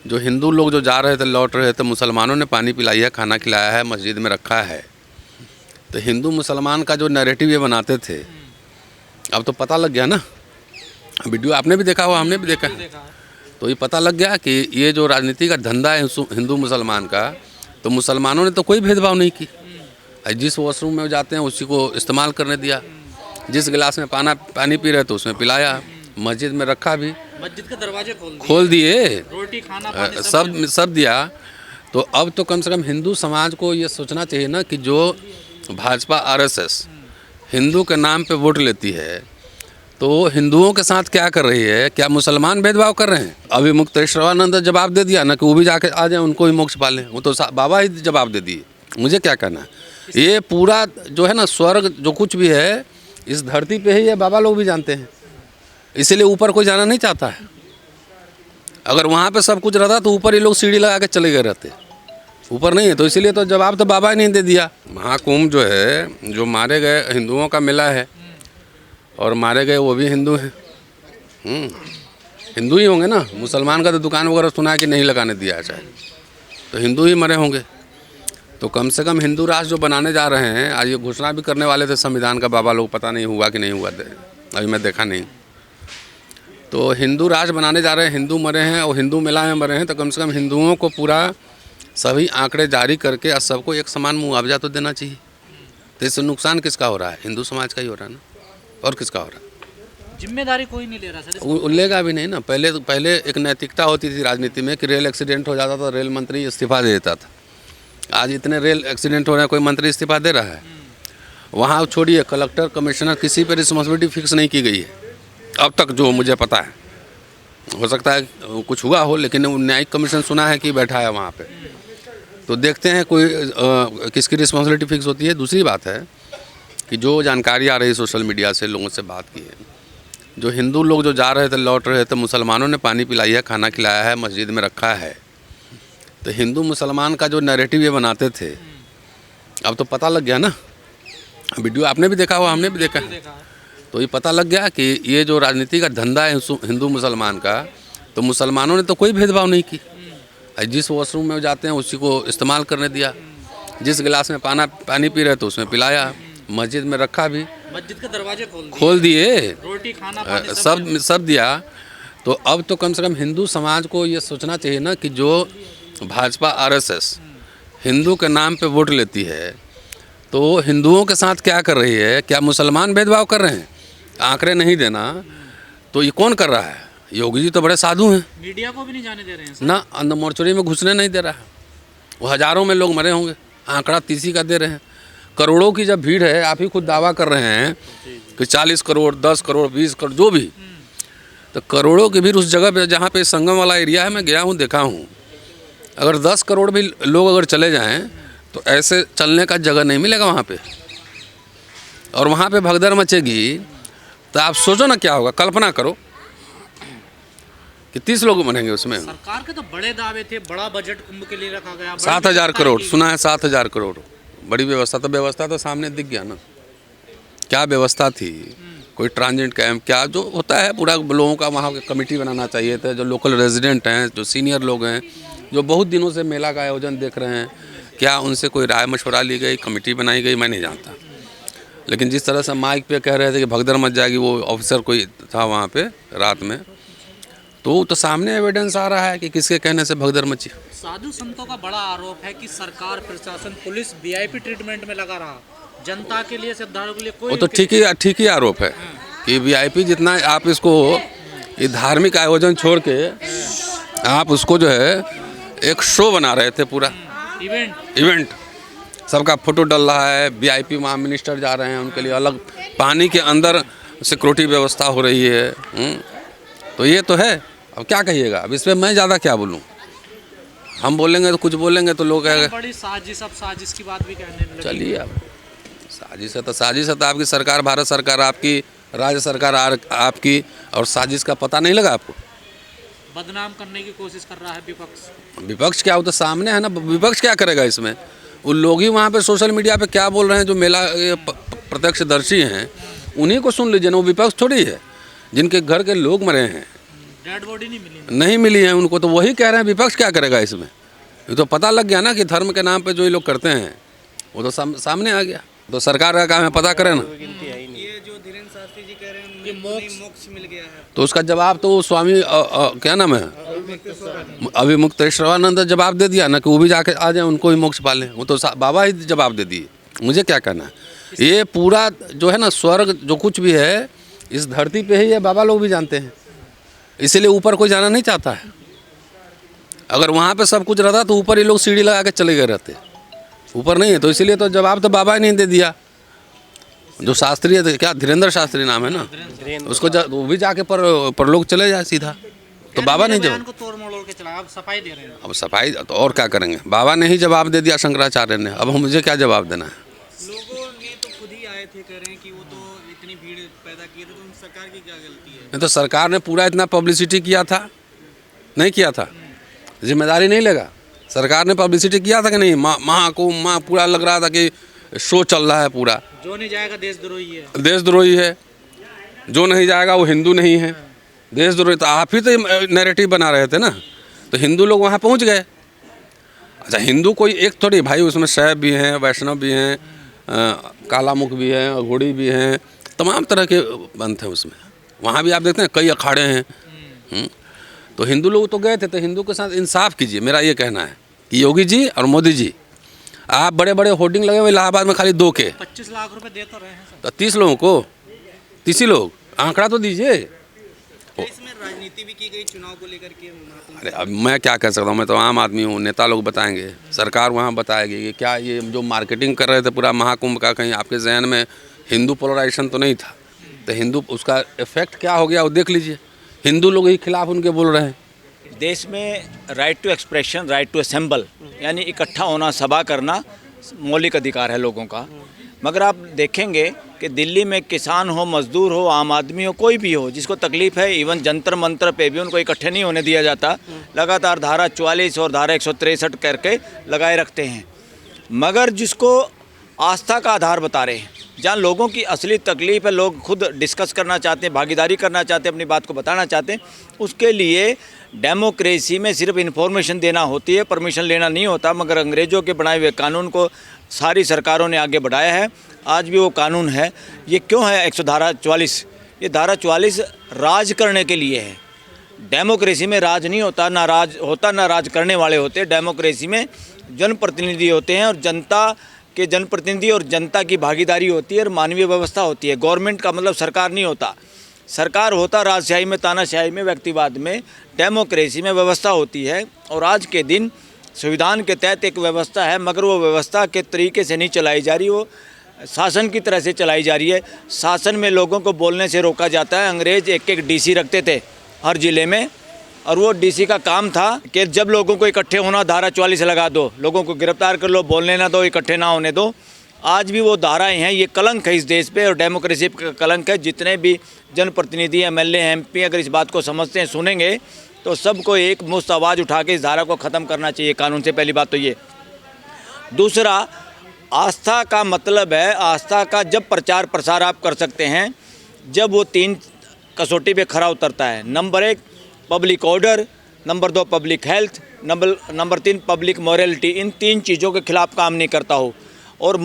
जो हिंदू लोग जो जा रहे थे लौट रहे थे, मुसलमानों ने पानी पिलाई है, खाना खिलाया है, मस्जिद में रखा है। तो हिंदू मुसलमान का जो नैरेटिव ये बनाते थे, अब तो पता लग गया ना। वीडियो आपने भी देखा हुआ, हमने भी देखा है। तो ये पता लग गया कि ये जो राजनीति का धंधा है हिंदू मुसलमान का, तो मुसलमानों ने तो कोई भेदभाव नहीं की। जिस वॉशरूम में जाते हैं उसी को इस्तेमाल करने दिया, जिस गिलास में पानी पी रहे थे उसमें पिलाया, मस्जिद में रखा भी, मस्जिद के दरवाजे खोल दिए, रोटी खाना पानी सब दिया। तो अब तो कम से कम हिंदू समाज को ये सोचना चाहिए ना कि जो भाजपा आरएसएस हिंदू के नाम पे वोट लेती है, तो हिंदुओं के साथ क्या कर रही है? क्या मुसलमान भेदभाव कर रहे हैं? अभी मुक्तेश्वरानंद जवाब दे दिया ना कि वो भी जाके आ जाए, उनको ही मोक्ष पालें। वो तो बाबा ही जवाब दे दिए। मुझे क्या कहना है? ये पूरा जो है ना स्वर्ग जो कुछ भी है इस धरती पे ही है, बाबा लोग भी जानते हैं। इसीलिए ऊपर कोई जाना नहीं चाहता है। अगर वहाँ पे सब कुछ रहता तो ऊपर ही लोग सीढ़ी लगा के चले गए रहते, ऊपर नहीं है। तो इसीलिए तो जवाब तो बाबा ही नहीं दे दिया। महाकुंभ जो है, जो मारे गए हिंदुओं का मेला है, और मारे गए वो भी हिंदू हैं। हिंदू ही होंगे ना। मुसलमान का तो दुकान वगैरह सुना है कि नहीं लगाने दिया जाए, तो हिंदू ही मरे होंगे। तो कम से कम हिंदू राष्ट्र जो बनाने जा रहे हैं, आज ये घोषणा भी करने वाले थे संविधान का, बाबा लोग, पता नहीं हुआ कि नहीं हुआ, अभी मैं देखा नहीं। तो हिंदू राष्ट्र बनाने जा रहे हैं, हिंदू मरे हैं और हिंदू मेला में मरे हैं, तो कम से कम हिंदुओं को पूरा सभी आंकड़े जारी करके और सबको एक समान मुआवजा तो देना चाहिए। तो इससे नुकसान किसका हो रहा है? हिंदू समाज का ही हो रहा है ना, और किसका हो रहा है? जिम्मेदारी कोई नहीं ले रहा सर। लेगा भी नहीं ना। पहले एक नैतिकता होती थी राजनीति में कि रेल एक्सीडेंट हो जाता था, रेल मंत्री इस्तीफा दे देता था। आज इतने रेल एक्सीडेंट हो रहे हैं, कोई मंत्री इस्तीफा दे रहा है? वहाँ छोड़िए, कलेक्टर कमिश्नर किसी पर रिस्पॉन्सिबिलिटी फिक्स नहीं की गई है अब तक, जो मुझे पता है। हो सकता है कुछ हुआ हो, लेकिन न्यायिक कमीशन सुना है कि बैठा है वहाँ पे। तो देखते हैं कोई किसकी रिस्पॉन्सिबिलिटी फिक्स होती है। दूसरी बात है कि जो जानकारी आ रही है सोशल मीडिया से, लोगों से बात की है, जो हिंदू लोग जो जा रहे थे लौट रहे थे, मुसलमानों ने पानी पिलाई है, खाना खिलाया है, मस्जिद में रखा है। तो हिंदू मुसलमान का जो नैरेटिव ये बनाते थे, अब तो पता लग गया ना। वीडियो आपने भी देखा हुआ, हमने भी देखा है। तो ये पता लग गया कि ये जो राजनीति का धंधा है हिंदू मुसलमान का, तो मुसलमानों ने तो कोई भेदभाव नहीं की। जिस वॉशरूम में जाते हैं उसी को इस्तेमाल करने दिया, जिस गिलास में पानी पी रहे थे उसमें पिलाया, मस्जिद में रखा भी, मस्जिद के दरवाजे खोल दिए, रोटी खाना पानी सब दिया। तो अब तो कम से कम हिंदू समाज को ये सोचना चाहिए ना कि जो भाजपा आरएसएस हिंदू के नाम पे वोट लेती है, तो हिंदुओं के साथ क्या कर रही है? क्या मुसलमान भेदभाव कर रहे हैं? आंकड़े नहीं देना तो ये कौन कर रहा है? योगी जी तो बड़े साधु हैं, मीडिया को भी नहीं जाने दे रहे हैं ना, अंदर मोर्चरी में घुसने नहीं दे रहा है। वो हज़ारों में लोग मरे होंगे, आंकड़ा तीसी का दे रहे हैं। करोड़ों की जब भीड़ है, आप ही खुद दावा कर रहे हैं कि 40 करोड़ 10 करोड़ 20 करोड़ जो भी, तो करोड़ों की भीड़ उस जगह पे जहाँ पे संगम वाला एरिया है, मैं गया हूँ, देखा हूँ। अगर 10 करोड़ भी लोग अगर चले जाएं तो ऐसे चलने का जगह नहीं मिलेगा वहाँ पे, और वहाँ पे भगदड़ मचेगी। तो आप सोचो ना क्या होगा, कल्पना करो कि 30 लोग मरेंगे उसमें। सरकार के तो बड़े दावे थे, बड़ा बजट कुंभ के लिए रखा गया, 7,000 करोड़ सुना है, 7,000 करोड़। बड़ी व्यवस्था तो सामने दिख गया ना, क्या व्यवस्था थी। कोई ट्रांजिट कैंप, क्या जो होता है पूरा लोगों का, वहाँ कमेटी बनाना चाहिए था। जो लोकल रेजिडेंट हैं, जो सीनियर लोग हैं, जो बहुत दिनों से मेला का आयोजन देख रहे हैं, क्या उनसे कोई राय मशवरा ली गई, कमेटी बनाई गई? मैं नहीं जानता। लेकिन जिस तरह से माइक पे कह रहे थे कि भगदड़ मच जाएगी, वो ऑफिसर कोई था वहाँ पे रात में, तो सामने एविडेंस आ रहा है कि किसके कहने से भगदड़ मची। साधु संतों का बड़ा आरोप है कि सरकार, प्रशासन, पुलिस वीआईपी ट्रीटमेंट में लगा रहा, जनता के लिए, श्रद्धालुओं के लिए कोई। वो तो ठीक ही आरोप है कि वीआईपी जितना आप इसको, ये धार्मिक आयोजन छोड़ के आप उसको जो है एक शो बना रहे थे, पूरा इवेंट। सबका फोटो डल रहा है, वीआईपी वहाँ मिनिस्टर जा रहे हैं, उनके लिए अलग पानी के अंदर सिक्योरिटी व्यवस्था हो रही है। तो ये तो है। अब क्या कहिएगा, अब इसमें मैं ज़्यादा क्या बोलूँ? हम बोलेंगे तो कुछ बोलेंगे तो लोग कहेंगे बड़ी साजिश, अब साजिश की बात भी कहने लगे। चलिए, अब साजिश है तो आपकी सरकार, भारत सरकार आपकी, राज्य सरकार आपकी, और साजिश का पता नहीं लगा आपको? बदनाम करने की कोशिश कर रहा है विपक्ष। विपक्ष क्या, वो तो सामने है ना। विपक्ष क्या करेगा इसमें? वो लोग ही वहाँ पे सोशल मीडिया पे क्या बोल रहे हैं, जो मेला प्रत्यक्षदर्शी हैं, उन्हीं को सुन लीजिए ना। वो विपक्ष थोड़ी है। जिनके घर के लोग मरे हैं, डेड बॉडी नहीं मिली। नहीं मिली है उनको, तो वही कह रहे हैं विपक्ष क्या करेगा इसमें। ये तो पता लग गया ना कि धर्म के नाम पे जो ये लोग करते हैं वो तो सामने आ गया। तो सरकार का काम है पता करें ना। ये जो धीरेन्द्र शास्त्री जी कह रहे हैं ये मोक्ष मिल गया है, तो उसका जवाब तो स्वामी क्या नाम है, अभिमुक्तेश्वरानंद जवाब दे दिया ना कि वो भी जाके आ जाए, उनको ही मोक्ष पालें। वो तो बाबा ही जवाब दे दिए, मुझे क्या कहना है। ये पूरा जो है ना स्वर्ग जो कुछ भी है इस धरती पे ही है, बाबा लोग भी जानते हैं। इसीलिए ऊपर कोई जाना नहीं चाहता है। अगर वहाँ पे सब कुछ रहता तो ऊपर ये लोग सीढ़ी लगा के चले गए रहते, ऊपर नहीं है। तो इसीलिए तो जवाब तो बाबा ने दे दिया। जो शास्त्री है, क्या धीरेन्द्र शास्त्री नाम है ना, उसको वो भी जाके परलोक चले जाए सीधा। तो बाबा नहीं जवाब, को तोड़ मरोड़ के चला, अब सफाई दे रहे हैं। अब सफाई तो और क्या करेंगे, बाबा ने ही जवाब दे दिया शंकराचार्य ने, अब मुझे क्या जवाब देना है। लोगों ने तो खुद ही आए थे, कह रहे हैं कि वो तो इतनी भीड़ पैदा की थी, तो सरकार की क्या गलती है। नहीं तो सरकार ने पूरा इतना पब्लिसिटी किया था, नहीं किया था, जिम्मेदारी नहीं लेगा। सरकार ने पब्लिसिटी किया था कि नहीं, महाकुंभ माँ पूरा लग रहा था कि शो चल रहा है पूरा। जो नहीं जाएगा देशद्रोही है, देशद्रोही है, जो नहीं जाएगा वो हिंदू नहीं है, देशद्रोही। तो आप ही तो नैरेटिव बना रहे थे ना, तो हिंदू लोग वहाँ पहुँच गए। अच्छा हिंदू कोई एक थोड़ी भाई, उसमें शैव भी हैं, वैष्णव भी हैं, कालामुख भी हैं, अघोड़ी भी हैं, तमाम तरह के पंथ हैं उसमें। वहाँ भी आप देखते हैं कई अखाड़े हैं। तो हिंदू लोग तो गए थे, तो हिंदू के साथ इंसाफ कीजिए, मेरा ये कहना है कि योगी जी और मोदी जी, आप बड़े बड़े होर्डिंग लगे हुए इलाहाबाद में खाली 2 के 25 लाख रुपए दे तो रहे हैं सर। तो 30 लोगों को 30 लोग आंकड़ा तो दीजिए। इसमें राजनीति भी की गई चुनाव को लेकर के। अरे अब मैं क्या कह सकता हूँ, मैं तो आम आदमी हूँ, नेता लोग बताएंगे, सरकार वहाँ बताएगी कि क्या ये जो मार्केटिंग कर रहे थे पूरा महाकुंभ का, कहीं आपके जहन में हिंदू पोलराइजेशन तो नहीं था। तो हिंदू उसका इफेक्ट क्या हो गया वो देख लीजिए, हिंदू लोग ही खिलाफ उनके बोल रहे हैं। देश में right to expression, right to assemble, यानी इकट्ठा होना, सभा करना मौलिक अधिकार है लोगों का। मगर आप देखेंगे कि दिल्ली में किसान हो, मजदूर हो, आम आदमी हो, कोई भी हो जिसको तकलीफ़ है, इवन जंतर मंतर पे भी उनको इकट्ठे नहीं होने दिया जाता। लगातार धारा 44 और धारा 163 करके लगाए रखते हैं। मगर जिसको आस्था का आधार बता रहे हैं, जहाँ लोगों की असली तकलीफ़ है, लोग खुद डिस्कस करना चाहते हैं, भागीदारी करना चाहते हैं, अपनी बात को बताना चाहते हैं, उसके लिए डेमोक्रेसी में सिर्फ इन्फॉर्मेशन देना होती है, परमिशन लेना नहीं होता। मगर अंग्रेज़ों के बनाए हुए कानून को सारी सरकारों ने आगे बढ़ाया है, आज भी वो कानून है। ये क्यों है धारा 44? ये धारा 44 राज करने के लिए है। डेमोक्रेसी में राज नहीं होता, ना राज होता ना राज करने वाले होते। डेमोक्रेसी में जनप्रतिनिधि होते हैं और जनता के जनप्रतिनिधि और जनता की भागीदारी होती है और मानवीय व्यवस्था होती है। गवर्नमेंट का मतलब सरकार नहीं होता। सरकार होता राजशाही में, तानाशाही में, व्यक्तिवाद में। डेमोक्रेसी में व्यवस्था होती है और आज के दिन संविधान के तहत एक व्यवस्था है, मगर वो व्यवस्था के तरीके से नहीं चलाई जा रही, वो शासन की तरह से चलाई जा रही है। शासन में लोगों को बोलने से रोका जाता है। अंग्रेज़ एक डीसी रखते थे हर ज़िले में, और वो डीसी का काम था कि जब लोगों को इकट्ठे होना, धारा 44 लगा दो, लोगों को गिरफ्तार कर लो, बोलने ना दो, इकट्ठे ना होने दो। आज भी वो धाराएं हैं। ये कलंक है इस देश पे और डेमोक्रेसी का कलंक है। जितने भी जनप्रतिनिधि, एमएलए, एमपी अगर इस बात को समझते हैं, सुनेंगे, तो सबको एक मुश्त आवाज़ उठा के इस धारा को ख़त्म करना चाहिए कानून से। पहली बात तो ये। दूसरा, आस्था का मतलब है, आस्था का जब प्रचार प्रसार आप कर सकते हैं जब वो 3 कसौटी पे खरा उतरता है। Number 1 public order, number 2 public health, number 3 public morality. इन 3 चीज़ों के खिलाफ काम नहीं करता हो। और